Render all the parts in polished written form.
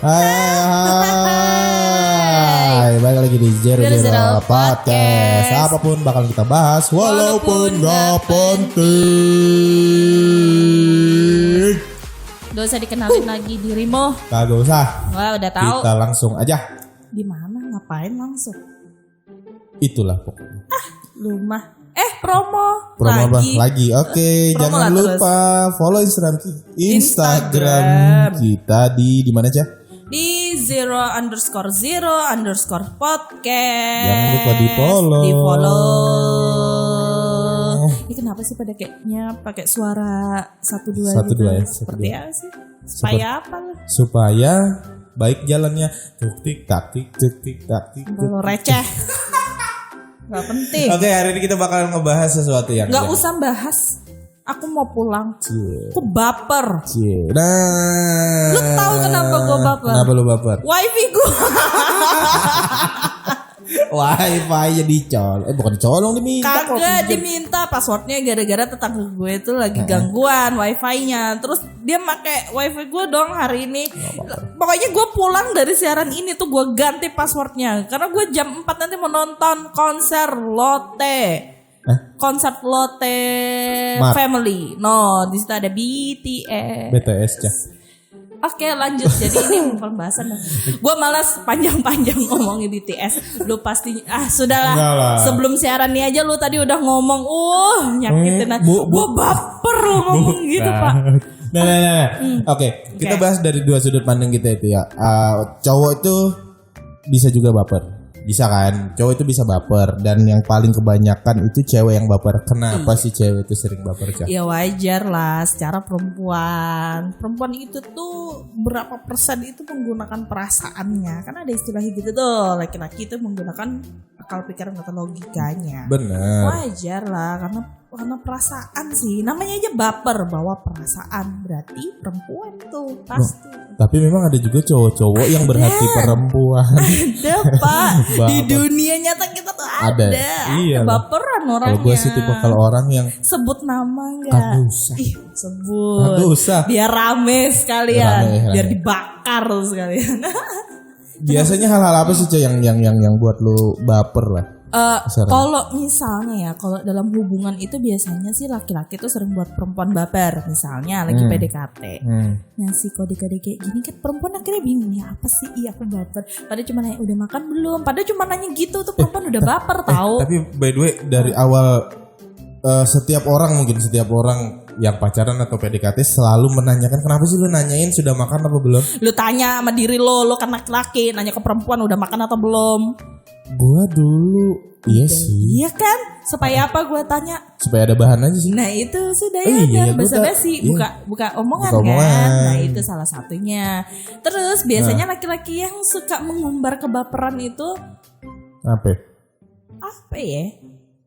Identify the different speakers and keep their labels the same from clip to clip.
Speaker 1: Hai, balik lagi di Zero Podcast. Apapun bakal kita bahas, walaupun gak penting.
Speaker 2: Gak usah dikenalin lagi dirimu.
Speaker 1: Kagak usah.
Speaker 2: Wah, udah tahu.
Speaker 1: Kita langsung aja.
Speaker 2: Di mana? Ngapain langsung?
Speaker 1: Itulah pokoknya.
Speaker 2: Rumah. Promo
Speaker 1: lagi. Oke, jangan lupa follow Instagram kita di mana aja?
Speaker 2: Di _0_0_podcast.
Speaker 1: Jangan lupa di follow.
Speaker 2: Ini kenapa sih pada kayaknya pakai suara 1-2
Speaker 1: 1-2 ya,
Speaker 2: Seperti apa sih? Supaya apa lah?
Speaker 1: Supaya baik jalannya. Tik tak tik.
Speaker 2: Kalau receh. Gak penting.
Speaker 1: Oke, hari ini kita bakal ngebahas sesuatu yang
Speaker 2: gak usah bahas. Aku mau pulang. Aku baper.
Speaker 1: Nah,
Speaker 2: lu tahu kenapa gue baper?
Speaker 1: Kenapa lu baper?
Speaker 2: Wifi gue.
Speaker 1: Wifi-nya dicolong. Bukan dicolong, diminta.
Speaker 2: Kagak diminta passwordnya gara-gara tetangga gue itu lagi gangguan wifi-nya. Terus dia pakai wifi gue dong hari ini. Pokoknya gue pulang dari siaran ini tuh gue ganti passwordnya. Karena gue jam 4 nanti mau nonton konser Lotte. Konser Lotte Family. No, di situ ada BTS ya. Oke, lanjut. Jadi ini pembahasan. Gue malas panjang-panjang ngomongin BTS. Lu pasti sudahlah. Sebelum siaran nih aja lu tadi udah ngomong nyakitin. Gue baper ngomong gitu, Pak.
Speaker 1: Nah. Oke, kita bahas dari dua sudut pandang kita itu ya. Cowok itu bisa juga baper. Bisa kan, cowok itu bisa baper. Dan yang paling kebanyakan itu cewek yang baper. Kenapa sih cewek itu sering baper, Cak?
Speaker 2: Ya wajar lah, secara perempuan itu tuh berapa persen itu menggunakan perasaannya. Kan ada istilahnya gitu tuh, laki-laki itu menggunakan akal pikiran atau logikanya.
Speaker 1: Bener.
Speaker 2: Wajar lah, karena perasaan sih. Namanya aja baper, bawa perasaan. Berarti perempuan tuh pasti.
Speaker 1: Tapi memang ada juga cowok-cowok yang berhati perempuan.
Speaker 2: Ada, Pak. Di dunia nyata kita tuh ada.
Speaker 1: Iya.
Speaker 2: Baperan orangnya.
Speaker 1: Kalau gue sih tipe kalau orang yang
Speaker 2: sebut nama enggak?
Speaker 1: Kagak usah.
Speaker 2: Sebut.
Speaker 1: Kagak usah.
Speaker 2: Biar rame sekalian. Biar dibakar sekalian.
Speaker 1: Biasanya hal-hal apa sih, Cah, yang buat lu baper lah?
Speaker 2: Kalau misalnya ya, kalau dalam hubungan itu biasanya sih laki-laki tuh sering buat perempuan baper. Misalnya lagi PDKT, ngasih kode-kode kayak gini kan perempuan akhirnya bingung ya apa sih? Iya aku baper. Padahal cuma nanya udah makan belum. Padahal cuma nanya gitu tuh perempuan udah baper tahu.
Speaker 1: Tapi by the way dari awal setiap orang yang pacaran atau PDKT selalu menanyakan kenapa sih lu nanyain sudah makan apa belum?
Speaker 2: Lu tanya sama diri lo kan laki-laki, nanya ke perempuan udah makan atau belum?
Speaker 1: Gua dulu iya sih.
Speaker 2: Iya kan? Supaya apa gua tanya?
Speaker 1: Supaya ada bahan aja sih.
Speaker 2: Nah itu sudah ya basa-basi buka omongan kan. Nah itu salah satunya. Terus biasanya laki-laki yang suka mengumbar kebaperan itu apa ya?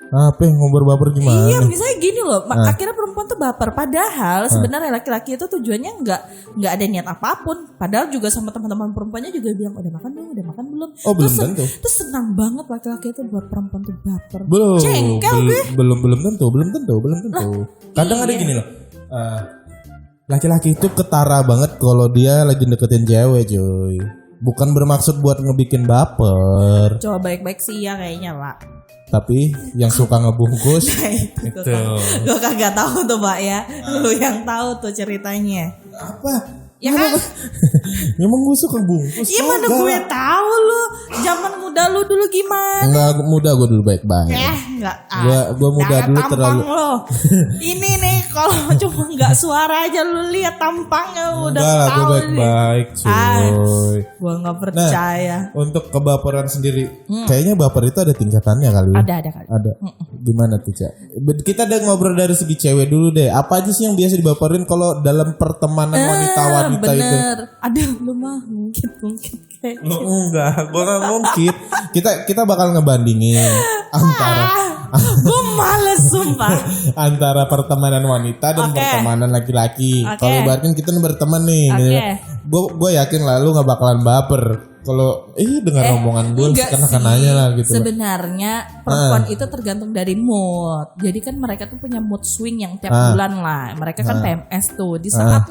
Speaker 1: Apa ngumbar baper gimana?
Speaker 2: Iya misalnya gini loh, akhirnya perempuan tuh baper. Padahal sebenarnya laki-laki itu tujuannya nggak ada niat apapun. Padahal juga sama teman-teman perempuannya juga bilang udah makan belum.
Speaker 1: Oh belum tentu.
Speaker 2: Terus senang banget laki-laki itu buat perempuan tuh baper.
Speaker 1: Belum.
Speaker 2: Cengkel gue.
Speaker 1: Belum tentu. Kadang ada gini loh. Laki-laki itu ketara banget kalau dia lagi deketin cewek, cuy. Bukan bermaksud buat ngebikin baper.
Speaker 2: Coba baik-baik sih ya kayaknya, Pak.
Speaker 1: Tapi yang suka ngebungkus
Speaker 2: itu. Gue kagak tahu tuh, Pak ya. Lu yang tahu tuh ceritanya.
Speaker 1: Apa?
Speaker 2: Ya kan?
Speaker 1: Memang gue suka bungkus.
Speaker 2: Iya mana gue tahu lu. Zaman muda lu dulu gimana?
Speaker 1: Enggak muda gue dulu baik-baik.
Speaker 2: Enggak.
Speaker 1: Gue muda dulu terlalu.
Speaker 2: Lo. Ini nih kalau cuma enggak suara aja lu lihat tampangnya udah
Speaker 1: tahu. Gue baik-baik, cuy.
Speaker 2: Gue enggak percaya.
Speaker 1: Nah, untuk kebaperan sendiri, kayaknya baper itu ada tingkatannya kali.
Speaker 2: Ada kali.
Speaker 1: Ada. Gimana tuh, Cak? Kita udah ngobrol dari segi cewek dulu deh. Apa aja sih yang biasa dibaperin kalau dalam pertemanan wanita-wanita
Speaker 2: bener.
Speaker 1: itu?
Speaker 2: Ada lu mah mungkin kayak.
Speaker 1: Enggak, gue gak mungkin. Kita bakal ngebandingin antara
Speaker 2: gue males sumpah
Speaker 1: antara pertemanan wanita dan pertemanan laki-laki. Kalau ibaratkan kita berteman nih, gue yakin lah lu gak bakalan baper kalau dengar omongan gue kena-kenanya lah gitu.
Speaker 2: Sebenarnya perempuan itu tergantung dari mood. Jadi kan mereka tuh punya mood swing yang tiap bulan lah. Mereka kan PMS tuh. Di saat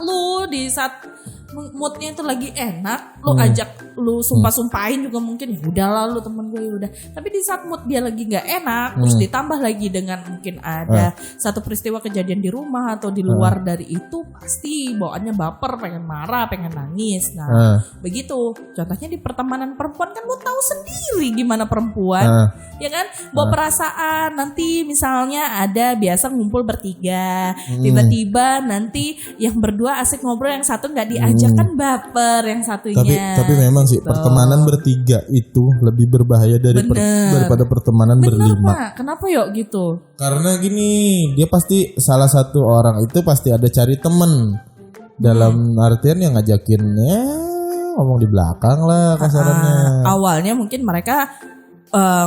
Speaker 2: moodnya itu lagi enak, lu ajak, lu sumpah-sumpahin juga mungkin ya udahlah lu temen gue udah. Tapi di saat mood dia lagi nggak enak, terus ditambah lagi dengan mungkin ada satu peristiwa kejadian di rumah atau di luar dari itu, pasti bawaannya baper, pengen marah, pengen nangis. Nah, begitu. Contohnya di pertemanan perempuan kan lu tahu sendiri gimana perempuan, ya kan? Bawa perasaan. Nanti misalnya ada biasa ngumpul bertiga, tiba-tiba nanti yang berdua asik ngobrol, yang satu nggak diajak kan baper yang satunya.
Speaker 1: Tapi memang sih pertemanan bertiga itu lebih berbahaya daripada pertemanan berlima.
Speaker 2: Pak. Kenapa yuk gitu?
Speaker 1: Karena gini, dia pasti salah satu orang itu pasti ada cari temen. Dalam artian yang ngajakin ya ngomong di belakang lah kasarannya.
Speaker 2: Awalnya mungkin mereka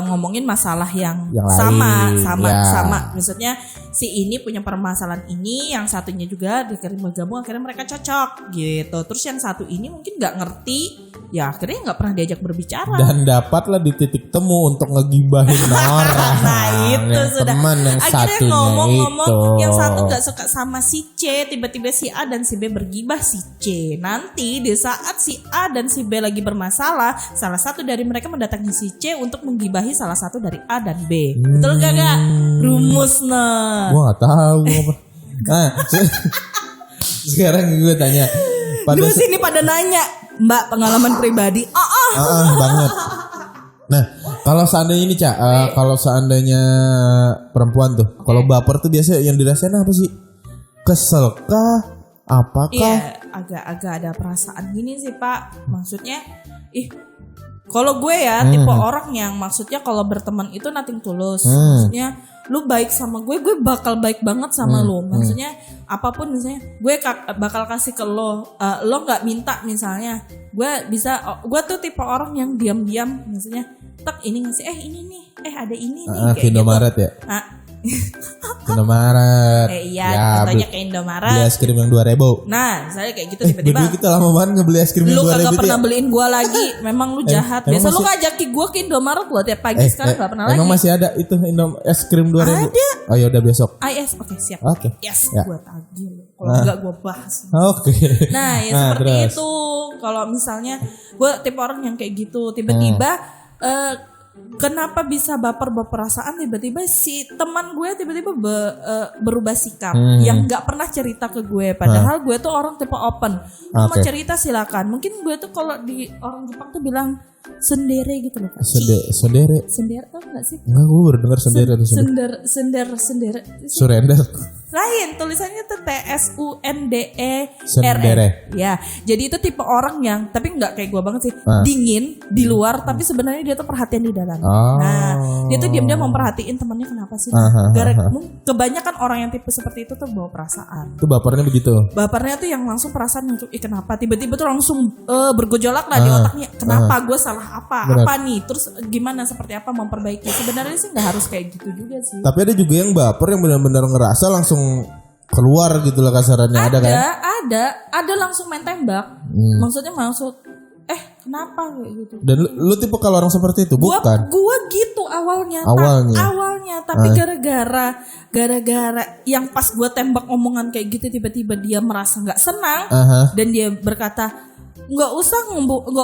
Speaker 2: ngomongin masalah yang
Speaker 1: lain,
Speaker 2: sama. Maksudnya si ini punya permasalahan ini, yang satunya juga dikirim bergabung, akhirnya mereka cocok gitu. Terus yang satu ini mungkin nggak ngerti, ya akhirnya nggak pernah diajak berbicara.
Speaker 1: Dan dapatlah di titik temu untuk ngegibahin orang.
Speaker 2: Nah itu sudah.
Speaker 1: Teman yang
Speaker 2: akhirnya
Speaker 1: satunya
Speaker 2: ngomong-ngomong,
Speaker 1: itu.
Speaker 2: yang satu nggak suka sama si C, tiba-tiba si A dan si B bergibah si C. Nanti di saat si A dan si B lagi bermasalah, salah satu dari mereka mendatangi si C untuk menggibahi salah satu dari A dan B. Betul gak? Rumusnya.
Speaker 1: Gua gak tahu apa. Nah, sekarang gue tanya.
Speaker 2: Di sini pada nanya, Mbak, pengalaman pribadi.
Speaker 1: Banget. Nah, kalau seandainya ini Cak, kalau seandainya perempuan tuh, kalau baper tuh biasa yang dirasain apa sih? Kesel kah? Apakah?
Speaker 2: Iya, agak-agak ada perasaan gini sih Pak. Maksudnya, kalau gue ya tipe orang yang maksudnya kalau berteman itu nothing tulus. Maksudnya lu baik sama gue bakal baik banget sama lu. Maksudnya apapun, misalnya gue bakal kasih ke lo nggak minta misalnya. Gue tuh tipe orang yang diam-diam, maksudnya tak ini ngasih ini nih, ada ini nih kayak
Speaker 1: Indomaret
Speaker 2: gitu.
Speaker 1: Ya? Indomaret.
Speaker 2: Iya, contohnya kayak Indomaret.
Speaker 1: Beli es krim yang 2.000.
Speaker 2: Nah, misalnya kayak gitu tiba-tiba.
Speaker 1: Dulu kita lama banget ngebeli es krim yang 2.000.
Speaker 2: Lu kagak pernah beliin gua lagi. Memang lu jahat. Biasa lu ngajakin gua ke Indomaret gua tiap pagi, sekarang gak pernah lagi.
Speaker 1: Emang masih ada itu es krim 2.000?
Speaker 2: Ada.
Speaker 1: Oh ya udah besok.
Speaker 2: Oke, siap.
Speaker 1: Oke.
Speaker 2: Yes,
Speaker 1: ya.
Speaker 2: gua tagih. Kalau enggak gua bahas.
Speaker 1: Oke.
Speaker 2: Nah, ya seperti itu. Kalau misalnya gua tipe orang yang kayak gitu, tiba-tiba kenapa bisa baper berperasaan, tiba-tiba si teman gue tiba-tiba berubah sikap yang nggak pernah cerita ke gue, padahal gue tuh orang tipe open. Mau cerita silakan. Mungkin gue tuh kalau di orang Jepang tuh bilang sendere gitu loh Pak. Sendere tau gak sih?
Speaker 1: Enggak, gue baru denger sendere.
Speaker 2: Sendere.
Speaker 1: Surrender.
Speaker 2: Lain, tulisannya tuh TSUNDERE.
Speaker 1: Sendere.
Speaker 2: Ya, jadi itu tipe orang yang, tapi nggak kayak gue banget sih, dingin di luar, tapi sebenarnya dia tuh perhatian di dalam. Nah, dia tuh diam-diam memperhatiin temannya kenapa sih. Kebanyakan orang yang tipe seperti itu tuh bawa perasaan.
Speaker 1: Itu bapernya begitu.
Speaker 2: Bapernya tuh yang langsung perasaan muncul, kenapa? Tiba-tiba tuh langsung bergejolak lah di otaknya. Kenapa? Gue salah apa?
Speaker 1: Bener.
Speaker 2: Apa nih? Terus gimana? Seperti apa memperbaiki? Sebenarnya sih nggak harus kayak gitu juga sih.
Speaker 1: Tapi ada juga yang baper yang benar-benar ngerasa langsung keluar gitu lah kasarannya. Ada kan?
Speaker 2: Ada langsung main tembak. Maksudnya kenapa kayak gitu?
Speaker 1: Dan lu tipe kalau orang seperti itu bukan?
Speaker 2: Gua gitu awalnya. Tapi gara-gara yang pas gua tembak omongan kayak gitu, tiba-tiba dia merasa nggak senang dan dia berkata, nggak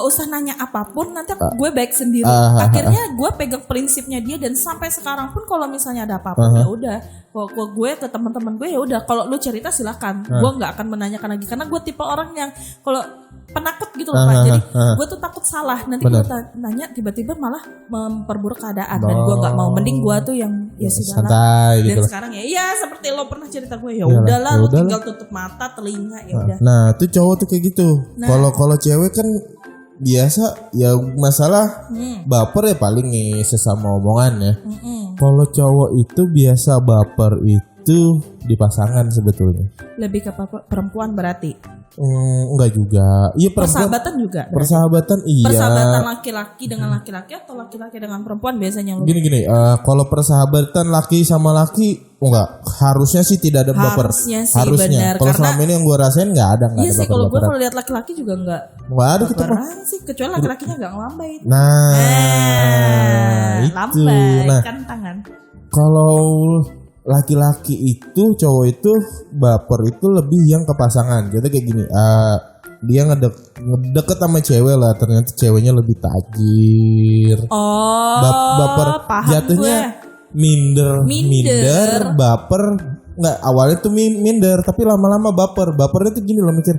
Speaker 2: usah nanya apapun, nanti gue baik sendiri. Akhirnya gue pegang prinsipnya dia, dan sampai sekarang pun kalau misalnya ada apa-apa ya udah, kalau gue ke teman-teman gue ya udah, kalau lu cerita silakan, gue nggak akan menanyakan lagi, karena gue tipe orang yang kalau penakut gitu loh Pak. Jadi gue tuh takut salah, nanti gue nanya tiba-tiba malah memperburuk keadaan, dan gue nggak mau. Mending gue tuh yang ya sudah lah. Dan gitu sekarang ya seperti lo pernah cerita gue, ya udahlah, lo tinggal tutup mata telinga ya udah.
Speaker 1: Nah itu cowok tuh kayak gitu. Kalau cewek kan biasa ya masalah baper ya paling nih sesama omongan ya. Kalau cowok itu biasa baper itu di pasangan sebetulnya.
Speaker 2: Lebih ke perempuan berarti?
Speaker 1: Enggak juga. Iya,
Speaker 2: persahabatan juga.
Speaker 1: Persahabatan iya.
Speaker 2: Persahabatan laki-laki dengan laki-laki atau laki-laki dengan perempuan biasanya.
Speaker 1: Gini. Kalau persahabatan laki sama laki enggak, harusnya sih tidak ada baper. Harusnya. Kalau selama ini yang gue rasain enggak ada
Speaker 2: iya sih, kalau gue kalau lihat laki-laki juga enggak
Speaker 1: ada gitu
Speaker 2: sih, kecuali laki-lakinya enggak ngelambai.
Speaker 1: Nah, itu.
Speaker 2: Lambai kan tangan.
Speaker 1: Kalau laki-laki itu cowok itu baper itu lebih yang ke pasangan. Jadi kayak gini, dia ngedeket sama cewek lah, ternyata ceweknya lebih tajir.
Speaker 2: Oh,
Speaker 1: Baper
Speaker 2: paham
Speaker 1: jatuhnya minder, baper. Nggak, awalnya tuh minder, tapi lama-lama baper. Bapernya tuh gini loh, mikir,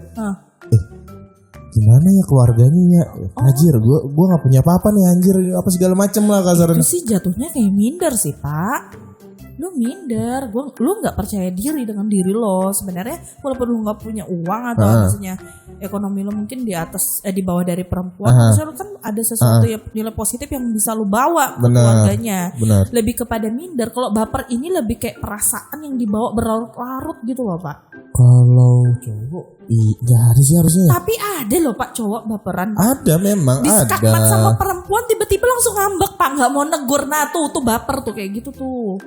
Speaker 1: gimana ya keluarganya ya? Anjir, gue nggak punya apa-apa nih, anjir, apa segala macem lah kasarnya.
Speaker 2: Itu sih jatuhnya kayak minder sih, Pak. Lu minder, lu nggak percaya diri dengan diri lo. Sebenarnya walaupun lu nggak punya uang atau maksudnya ekonomi lo mungkin di atas di bawah dari perempuan, maksudnya lu kan ada sesuatu yang nilai positif yang bisa lu bawa ke keluarganya.
Speaker 1: Benar.
Speaker 2: Lebih kepada minder. Kalau baper ini lebih kayak perasaan yang dibawa berlarut-larut gitu loh, Pak.
Speaker 1: Kalau cowok, iya sih harusnya.
Speaker 2: Tapi ada loh Pak cowok baperan.
Speaker 1: Ada memang
Speaker 2: Disekatmat
Speaker 1: ada.
Speaker 2: sama perempuan tiba-tiba langsung ngambek Pak, nggak mau negur. Nah tuh baper tuh kayak gitu tuh.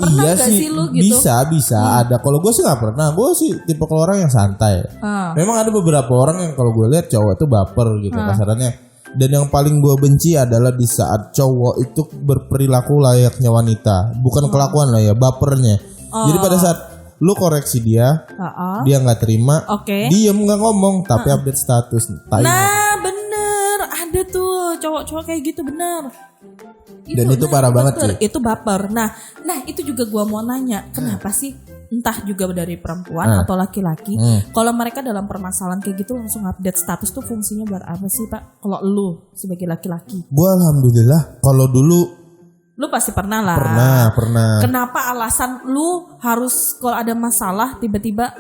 Speaker 1: Iya sih,
Speaker 2: lu gitu?
Speaker 1: bisa ada. Kalau gue sih nggak pernah. Gue sih tipe orang yang santai. Memang ada beberapa orang yang kalau gue lihat cowok itu baper gitu kasarannya. Dan yang paling gue benci adalah di saat cowok itu berperilaku layaknya wanita, bukan kelakuan lah ya, bapernya. Jadi pada saat lu koreksi dia nggak terima, diem nggak ngomong, tapi update status.
Speaker 2: Nah bener, ada tuh cowok-cowok kayak gitu bener.
Speaker 1: Dan itu parah banget sih.
Speaker 2: Itu baper. Nah itu juga gua mau nanya, kenapa sih entah juga dari perempuan atau laki-laki, kalau mereka dalam permasalahan kayak gitu langsung update status tuh fungsinya buat apa sih Pak? Kalau lu sebagai laki-laki?
Speaker 1: Gua alhamdulillah kalau dulu.
Speaker 2: Lu pasti pernah lah.
Speaker 1: Pernah.
Speaker 2: Kenapa alasan lu harus kalau ada masalah tiba-tiba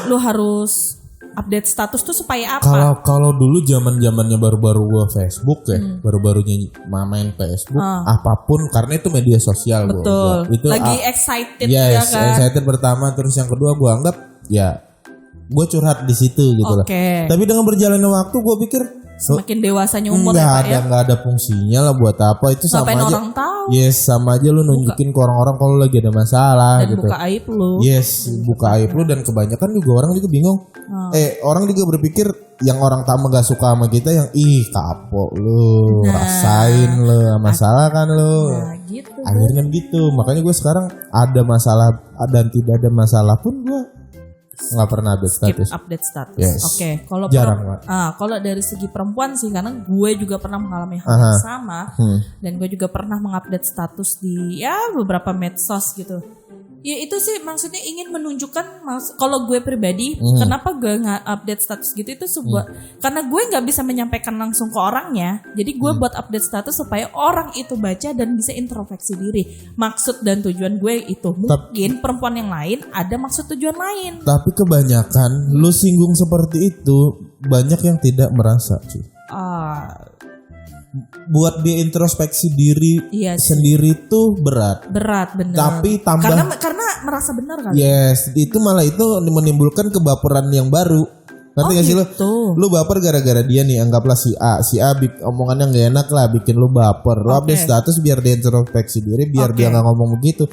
Speaker 2: lu harus update status tuh supaya apa?
Speaker 1: Kalau dulu zamannya baru-baru gua Facebook ya, baru-barunya main Facebook, apapun karena itu media sosial.
Speaker 2: Betul.
Speaker 1: Itu
Speaker 2: lagi excited
Speaker 1: ya
Speaker 2: kan?
Speaker 1: Excited pertama, terus yang kedua gua anggap ya gua curhat di situ gitu lah. Tapi dengan berjalannya waktu gua pikir
Speaker 2: semakin dewasanya umur ya Pak ya.
Speaker 1: Nggak ada fungsinya lah buat apa itu.
Speaker 2: Sampai
Speaker 1: sama aja.
Speaker 2: Orang tahu.
Speaker 1: Yes, sama aja lu nunjukin ke orang-orang kalau lagi ada masalah
Speaker 2: dan
Speaker 1: gitu.
Speaker 2: Buka aib lu.
Speaker 1: Yes, buka aib lu, dan kebanyakan juga orang juga bingung. Orang juga berpikir yang orang tamu gak suka sama kita yang kapok lu, rasain lu masalah kan lu.
Speaker 2: Gitu.
Speaker 1: Akhirnya begitu. Makanya gue sekarang ada masalah dan tidak ada masalah pun gue nggak pernah
Speaker 2: update status.
Speaker 1: Yes.
Speaker 2: Oke, kalau kalau dari segi perempuan sih, karena gue juga pernah mengalami hal yang sama, dan gue juga pernah mengupdate status di beberapa medsos gitu. Ya itu sih maksudnya ingin menunjukkan kalau gue pribadi kenapa gue nggak update status gitu itu sebuah karena gue nggak bisa menyampaikan langsung ke orangnya, jadi gue buat update status supaya orang itu baca dan bisa introspeksi diri. Maksud dan tujuan gue itu mungkin perempuan yang lain ada maksud tujuan lain.
Speaker 1: Tapi kebanyakan lu singgung seperti itu banyak yang tidak merasa cuy. Buat dia introspeksi diri sendiri tuh berat bener. Tapi tambah
Speaker 2: karena merasa benar kan.
Speaker 1: Yes, itu malah itu menimbulkan kebaperan yang baru. Ngerti gak sih lu baper gara-gara dia nih, anggaplah si A omongannya gak enak lah bikin lu baper. Lu update status biar dia introspeksi diri, biar dia gak ngomong begitu.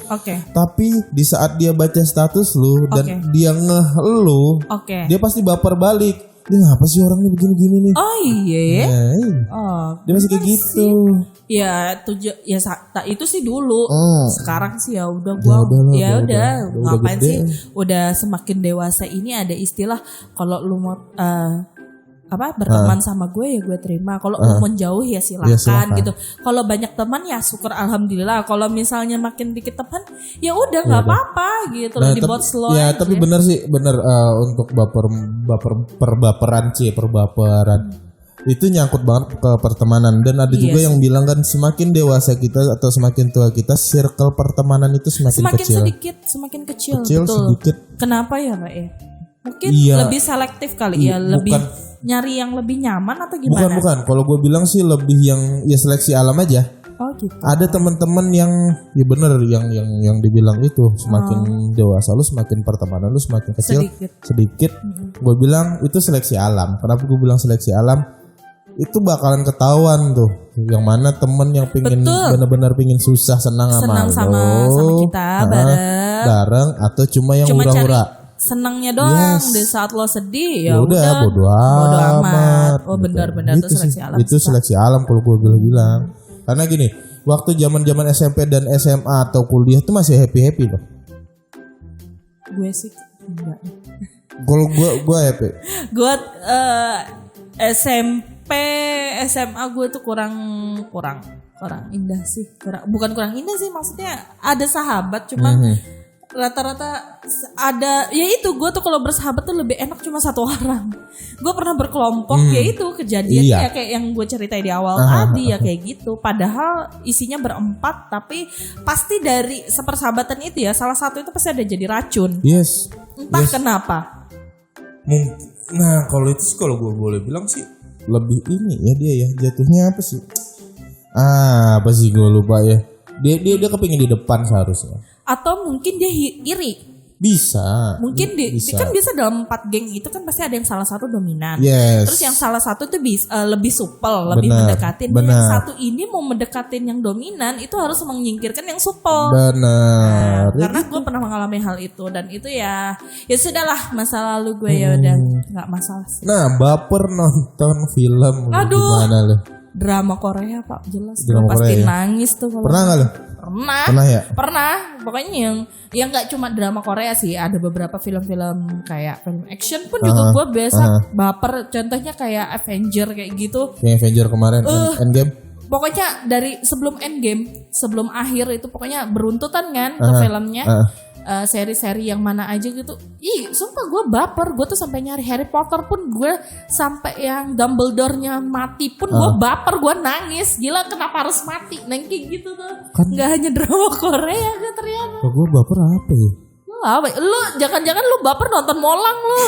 Speaker 1: Tapi di saat dia baca status lu dan dia ngeh lu, dia pasti baper balik. Dia ngapa sih orangnya begini-gini nih?
Speaker 2: Oh iya.
Speaker 1: Dia masih kayak gitu.
Speaker 2: Ya itu sih dulu. Sekarang sih ya udah gua udah ngapain sih? Udah semakin dewasa ini ada istilah kalau lu mau berteman sama gue ya gue terima. Kalau lu mau jauh ya silakan gitu. Kalau banyak teman ya syukur alhamdulillah. Kalau misalnya makin dikit teman ya udah nggak apa-apa gitu loh, dibuat slow.
Speaker 1: Ya tapi benar untuk perbaperan itu nyangkut banget ke pertemanan. Dan ada juga yang bilang kan semakin dewasa kita atau semakin tua kita, circle pertemanan itu semakin kecil.
Speaker 2: Semakin kecil betul.
Speaker 1: Sedikit.
Speaker 2: Kenapa ya Pak? Mungkin lebih selektif kali ya, lebih nyari yang lebih nyaman atau gimana?
Speaker 1: Bukan. Kalau gue bilang sih lebih yang seleksi alam aja.
Speaker 2: Oh gitu.
Speaker 1: Ada teman-teman yang bener yang dibilang itu semakin dewasa lu semakin pertemanan lu semakin kecil sedikit. Gue bilang itu seleksi alam. Kenapa gue bilang seleksi alam? Itu bakalan ketahuan tuh yang mana temen yang pingin benar-benar pingin susah senang sama
Speaker 2: kita
Speaker 1: bareng atau cuma yang hura-hura.
Speaker 2: Senangnya doang di saat lo sedih ya
Speaker 1: udah bodo amat.
Speaker 2: Oh benar-benar itu seleksi alam.
Speaker 1: Itu seleksi alam kalau gue bilang. Karena gini, waktu zaman-zaman SMP dan SMA atau kuliah tuh masih happy loh.
Speaker 2: Gue sih enggak.
Speaker 1: Kalau gue happy.
Speaker 2: Gue SMP, SMA gue tuh kurang indah sih. Bukan kurang indah sih, maksudnya ada sahabat cuman rata-rata ada, ya itu gue tuh kalau bersahabat tuh lebih enak cuma satu orang. Gue pernah berkelompok, ya itu kejadian ya kayak yang gue ceritain di awal tadi ya kayak gitu. Padahal isinya berempat, tapi pasti dari sepersahabatan itu ya salah satu itu pasti ada jadi racun.
Speaker 1: Yes.
Speaker 2: Entah kenapa.
Speaker 1: Nah kalau itu sih, kalau gue boleh bilang sih lebih ini ya, dia ya jatuhnya apa sih? Apa sih gue lupa ya. Dia kepingin di depan seharusnya.
Speaker 2: Atau mungkin dia iri.
Speaker 1: Bisa.
Speaker 2: Mungkin kan biasa dalam 4 geng itu kan pasti ada yang salah satu dominan.
Speaker 1: Yes.
Speaker 2: Terus yang salah satu tuh lebih supel, lebih mendekatin. Dan yang satu ini mau mendekatin yang dominan itu harus menyingkirkan yang supel.
Speaker 1: Benar.
Speaker 2: Karena gue pernah mengalami hal itu dan itu ya sudahlah, masa lalu gue ya udah nggak masalah sih.
Speaker 1: Nah, baper nonton film gimana lo?
Speaker 2: Drama Korea Pak, jelas.
Speaker 1: Drama
Speaker 2: Pasti
Speaker 1: Korea,
Speaker 2: nangis tuh.
Speaker 1: Pernah nggak lo?
Speaker 2: Pernah
Speaker 1: ya?
Speaker 2: Pernah. Pokoknya yang nggak cuma drama Korea sih, ada beberapa film-film kayak film action pun juga gue biasa baper. Contohnya kayak Avenger kayak gitu.
Speaker 1: Kayak Avenger kemarin, Endgame.
Speaker 2: Pokoknya dari sebelum Endgame, sebelum akhir itu pokoknya beruntutan kan ke filmnya. Seri-seri yang mana aja gitu. Sumpah gue baper. Gue tuh sampai nyari Harry Potter pun, gue sampai yang Dumbledore-nya mati pun gue baper, gue nangis. Gila, kenapa harus mati? Neng kayak gitu tuh. Kan nggak hanya drama Korea kan ternyata.
Speaker 1: Gue baper apa ya?
Speaker 2: Lu jangan-jangan lu baper nonton Molang lu.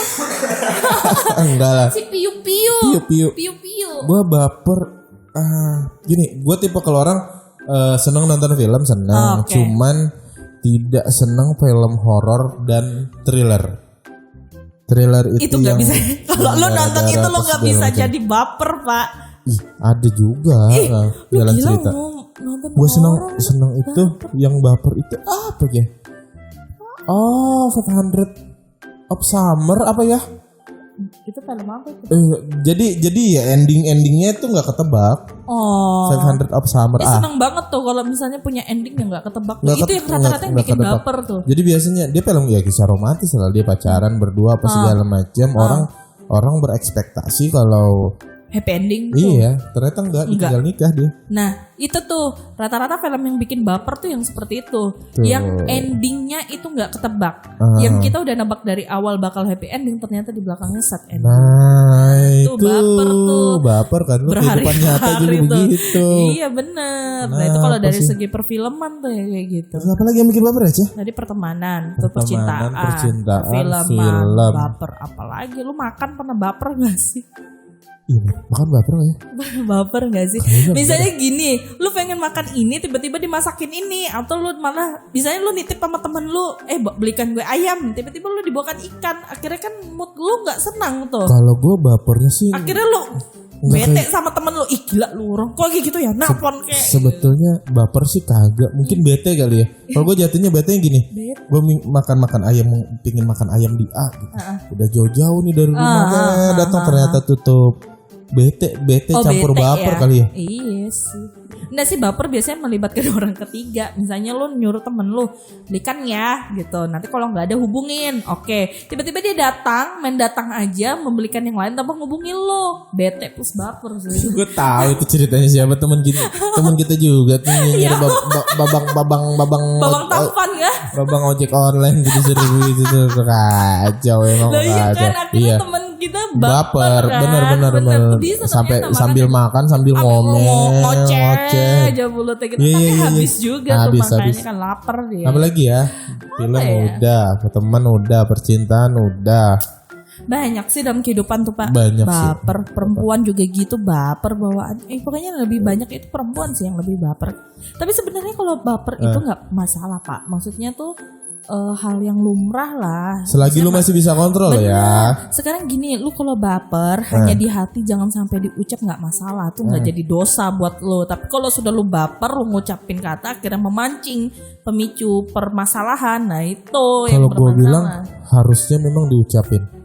Speaker 1: Enggak lah.
Speaker 2: Si Piu-Piu.
Speaker 1: Gue baper. Gini, gue tipe kalau orang seneng nonton film, seneng. Cuman tidak senang film horor dan thriller. Thriller itu yang
Speaker 2: gak bisa. Kalau lu nonton itu lu gak bisa jadi baper, Pak.
Speaker 1: Ada juga jalan cerita. Gue senang itu yang baper itu apa ya? 500 of Summer apa ya?
Speaker 2: Itu film apa itu?
Speaker 1: Jadi ya endingnya itu nggak ketebak. 500 of Summer.
Speaker 2: Seneng banget tuh kalau misalnya punya ending yang nggak ketebak. Itu yang rata-rata yang bikin baper tuh.
Speaker 1: Jadi biasanya dia film ya kisah romantis lah, dia pacaran berdua apa segala macam. Orang berekspektasi kalau
Speaker 2: happy ending tuh.
Speaker 1: Iya, ternyata enggak. Tinggal nikah dia.
Speaker 2: Nah, itu tuh rata-rata film yang bikin baper tuh yang seperti itu. Yang endingnya itu enggak ketebak. Yang kita udah nebak dari awal bakal happy ending, ternyata di belakangnya sad ending.
Speaker 1: Nah, itu
Speaker 2: baper tuh.
Speaker 1: Baper kan lu kehidupan nyata juga begitu.
Speaker 2: Iya benar. Nah, itu kalau dari segi perfilman tuh ya kayak gitu.
Speaker 1: Terus apa lagi yang bikin baper aja?
Speaker 2: Tadi pertemanan, percintaan, film, baper. Apalagi lu makan pernah baper gak sih?
Speaker 1: Iya, makan baper gak ya?
Speaker 2: Baper gak sih? Misalnya gini, lu pengen makan ini, tiba-tiba dimasakin ini. Atau lu malah, misalnya lu nitip sama temen lu, belikan gue ayam, tiba-tiba lu dibawakan ikan. Akhirnya kan mood lu gak senang tuh.
Speaker 1: Kalau gue bapernya sih,
Speaker 2: akhirnya lu bete sama temen lu. Gila lu orang, kok gitu ya? Napon kayak
Speaker 1: sebetulnya baper sih kagak. Mungkin bete kali ya. Kalau gue jatuhnya bete yang gini, gue makan ayam, pingin makan ayam di A gitu. Udah jauh-jauh nih dari rumah, datang ternyata tutup. Bete campur baper ya? Kali ya.
Speaker 2: Iya sih. Nggak sih, baper biasanya melibatkan orang ketiga. Misalnya lu nyuruh temen lu, belikan ya gitu. Nanti kalau nggak ada hubungin. Oke. Tiba-tiba dia main datang aja membelikan yang lain tanpa ngubungin lu. Bete plus baper sih.
Speaker 1: Gue tahu itu ceritanya siapa, teman kita juga tuh nyuruh babang
Speaker 2: tampan ya.
Speaker 1: Babang ojek online gitu suruh gitu tuh kacau emang.
Speaker 2: Iya kan, akhirnya temen kita baper kan?
Speaker 1: bener. Sambil makan sambil ngoceh
Speaker 2: aja mulutnya gitu. Tapi habis juga tuh makanya kan lapar dia.
Speaker 1: Apalagi ya? Film udah, teman udah, percintaan udah.
Speaker 2: Banyak sih dalam kehidupan tuh Pak.
Speaker 1: Banyak
Speaker 2: baper
Speaker 1: sih.
Speaker 2: Perempuan juga gitu, baper bawaan. Pokoknya lebih banyak itu perempuan sih yang lebih baper. Tapi sebenarnya kalau baper itu nggak masalah Pak. Maksudnya tuh hal yang lumrah lah.
Speaker 1: Selagi lu masih bisa kontrol ya.
Speaker 2: Sekarang gini, lu kalau baper hanya di hati, jangan sampai diucap, nggak masalah. Tuh nggak jadi dosa buat lu. Tapi kalau sudah lu baper, lu ngucapin kata akhirnya memancing pemicu permasalahan. Nah itu
Speaker 1: kalau gue bilang harusnya memang diucapin.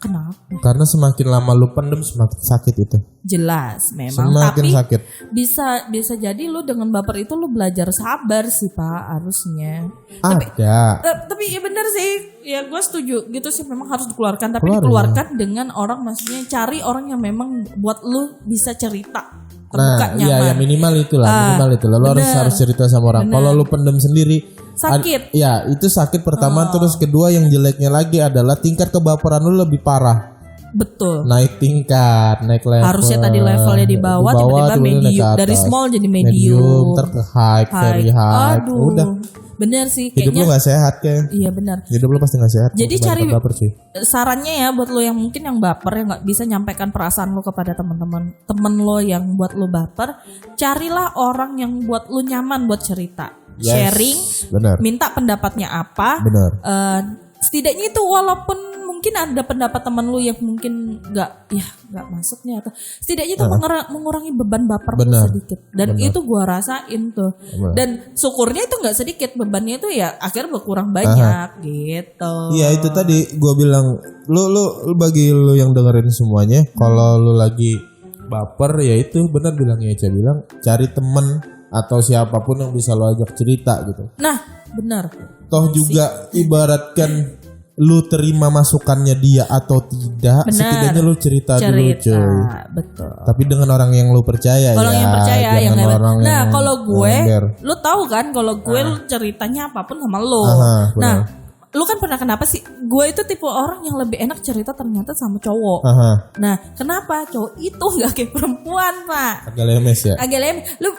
Speaker 2: Kenapa?
Speaker 1: Karena semakin lama lu pendem semakin sakit itu.
Speaker 2: Jelas memang,
Speaker 1: Semakin
Speaker 2: tapi
Speaker 1: sakit.
Speaker 2: bisa jadi lu dengan baper itu lu belajar sabar sih Pak harusnya.
Speaker 1: Ada.
Speaker 2: Tapi ya benar sih, ya gue setuju gitu sih, memang harus dikeluarkan, tapi
Speaker 1: Keluar,
Speaker 2: dikeluarkan dengan orang, maksudnya cari orang yang memang buat lu bisa cerita. Terbuka,
Speaker 1: Nah, iya ya minimal itulah, Lu harus cerita sama orang. Kalau lu pendem sendiri
Speaker 2: sakit.
Speaker 1: Ya, itu sakit pertama, terus kedua yang jeleknya lagi adalah tingkat kebaperan lu lebih parah.
Speaker 2: Betul.
Speaker 1: Naik tingkat, naik level.
Speaker 2: Harusnya tadi levelnya di bawah, tiba-tiba medium, dari small jadi medium,
Speaker 1: ntar ke high, very high.
Speaker 2: Aduh.
Speaker 1: Udah.
Speaker 2: Bener sih
Speaker 1: Hidup
Speaker 2: kayaknya.
Speaker 1: lu gak sehat kayak.
Speaker 2: Iya benar.
Speaker 1: Hidup lu pasti gak sehat.
Speaker 2: Jadi cari
Speaker 1: baper sih.
Speaker 2: sarannya ya buat lo yang mungkin yang baper, yang nggak bisa nyampaikan perasaan lo kepada teman lo yang buat lo baper, carilah orang yang buat lo nyaman buat cerita, sharing,
Speaker 1: bener.
Speaker 2: minta pendapatnya apa.
Speaker 1: Bener.
Speaker 2: Setidaknya itu walaupun mungkin ada pendapat teman lo yang mungkin nggak masuknya, atau setidaknya itu mengurangi beban baper lo sedikit. Dan itu gua rasain tuh. Dan syukurnya itu nggak sedikit bebannya, itu ya akhirnya berkurang banyak gitu.
Speaker 1: Iya, itu tadi gua bilang, lu bagi lu yang dengerin semuanya, kalau lu lagi baper ya itu benar bilangnya Eca bilang, cari temen atau siapapun yang bisa lo ajak cerita gitu.
Speaker 2: Nah, benar.
Speaker 1: Toh juga ibaratkan lu terima masukannya dia atau tidak, setidaknya lu cerita dulu cuy.
Speaker 2: Betul.
Speaker 1: Tapi dengan orang yang lu percaya.
Speaker 2: Orang yang percaya, yang
Speaker 1: orang
Speaker 2: nah
Speaker 1: yang
Speaker 2: kalau gue,
Speaker 1: ember.
Speaker 2: lu tahu kan kalau gue lu ceritanya apapun sama lu. Nah, lu kan pernah kenapa sih? Gue itu tipe orang yang lebih enak cerita ternyata sama cowok. Nah, kenapa cowok itu nggak kayak perempuan, Pak?
Speaker 1: Agak lemes ya.
Speaker 2: Agak lemes. Lu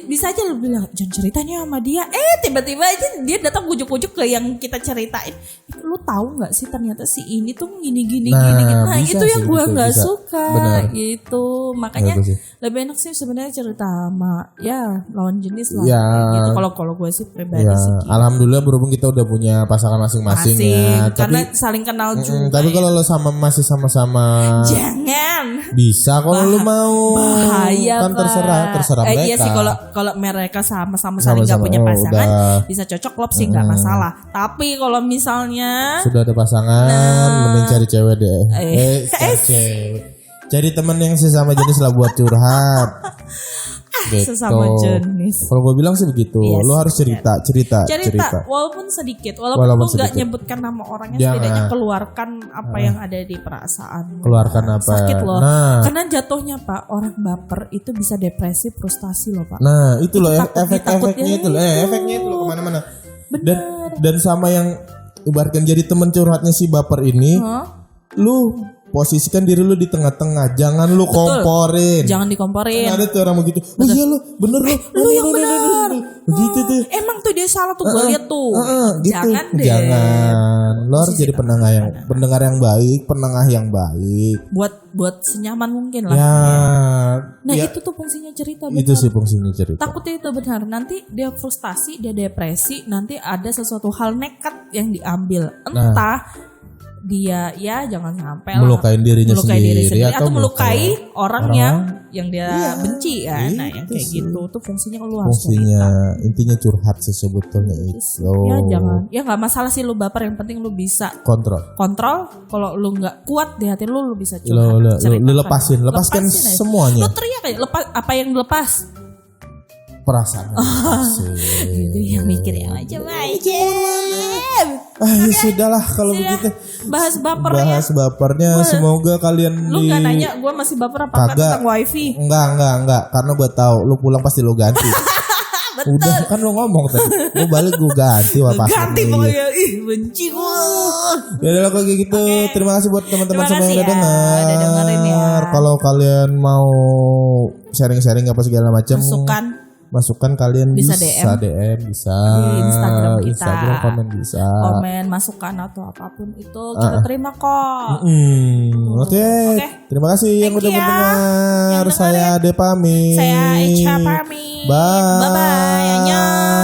Speaker 2: bisa aja lu bilang jangan ceritanya sama dia. Tiba-tiba aja dia datang ujuk-ujuk ke yang kita ceritain. Lu tahu nggak sih ternyata si ini tuh gini. Nah, itu yang gue nggak suka. Bener. Gitu. Makanya lebih enak sih sebenarnya cerita sama ya lawan jenis lah.
Speaker 1: Ya.
Speaker 2: Gitu. Kalau gue sih pribadi sih. Gitu.
Speaker 1: Alhamdulillah berhubung kita udah punya pasangan masing-masing ya.
Speaker 2: Karena saling kenal juga.
Speaker 1: Tapi kalau lo masih sama-sama,
Speaker 2: jangan.
Speaker 1: Bisa kalau lu mau.
Speaker 2: Bahaya,
Speaker 1: kan terserah mereka.
Speaker 2: Iya sih, kalau mereka sama-sama saling nggak punya pasangan, bisa cocok klop sih nggak masalah. Tapi kalau misalnya
Speaker 1: sudah ada pasangan, mending cari cewek deh. Cari teman yang sesama jenis lah buat curhat. Gitu.
Speaker 2: Sesama jenis.
Speaker 1: Kalau gue bilang sih begitu.
Speaker 2: Yes,
Speaker 1: lo harus cerita.
Speaker 2: Walaupun sedikit, walaupun lo nggak nyebutkan nama orangnya, setidaknya keluarkan apa yang ada di perasaan.
Speaker 1: Keluarkan apa?
Speaker 2: Sakit loh.
Speaker 1: Nah,
Speaker 2: karena jatuhnya Pak, orang baper itu bisa depresi, frustasi loh Pak.
Speaker 1: Nah, itu loh efeknya itu loh. Efeknya itu loh kemana-mana. Dan sama yang ibaratkan jadi teman curhatnya si baper ini, lu posisikan diri lu di tengah-tengah, jangan lu komporin.
Speaker 2: Jangan dikomporin.
Speaker 1: Ada tuh orang begitu. Oh iya lu, bener
Speaker 2: lu yang bener.
Speaker 1: Begitu tuh.
Speaker 2: Emang tuh dia salah tuh, gue lihat tuh.
Speaker 1: Gitu.
Speaker 2: Jangan deh.
Speaker 1: Jangan. Lo harus jadi pendengar yang baik, penengah yang baik.
Speaker 2: Buat senyaman mungkin lah.
Speaker 1: Ya.
Speaker 2: Nah itu tuh fungsinya cerita. Benar.
Speaker 1: Itu sih fungsinya cerita.
Speaker 2: Takutnya itu benar. Nanti dia frustasi, dia depresi, nanti ada sesuatu hal nekat yang diambil. Entah dia ya jangan sampai
Speaker 1: melukai dirinya sendiri
Speaker 2: atau melukai orang yang dia benci ya. Nah yang kayak gitu tuh fungsinya lu harus
Speaker 1: intinya curhat sih sebetulnya itu.
Speaker 2: Ya jangan, ya nggak masalah sih lu baper, yang penting lu bisa kontrol. Kalau lu nggak kuat di hati lu bisa curhat.
Speaker 1: Lu lepaskan semuanya.
Speaker 2: Lu teriak aja, lepas apa yang lepas.
Speaker 1: Perasaan
Speaker 2: gitu yang mikir yang macam-macam.
Speaker 1: Ya sudahlah kalau begitu.
Speaker 2: Bahas
Speaker 1: bapernya. Semoga kalian
Speaker 2: lu nggak nanya gue masih baper apa tentang wifi.
Speaker 1: Enggak, karena gue tahu lu pulang pasti lu ganti.
Speaker 2: Betul.
Speaker 1: Udah kan lu ngomong tadi, lu balik gue ganti
Speaker 2: ganti pokoknya. Benci gue.
Speaker 1: Ya udah kalau kayak gitu. Terima kasih buat teman-teman semua yang udah
Speaker 2: dengerin ya.
Speaker 1: Kalau kalian mau sharing-sharing apa segala macam, masukan kalian bisa DM bisa
Speaker 2: di Instagram
Speaker 1: komen bisa,
Speaker 2: komen masukan atau apapun itu kita terima kok.
Speaker 1: Oke. Terima kasih yang udah mendengar. Saya Ade pamit.
Speaker 2: Saya Eca pamit.
Speaker 1: Bye.
Speaker 2: Annyeong.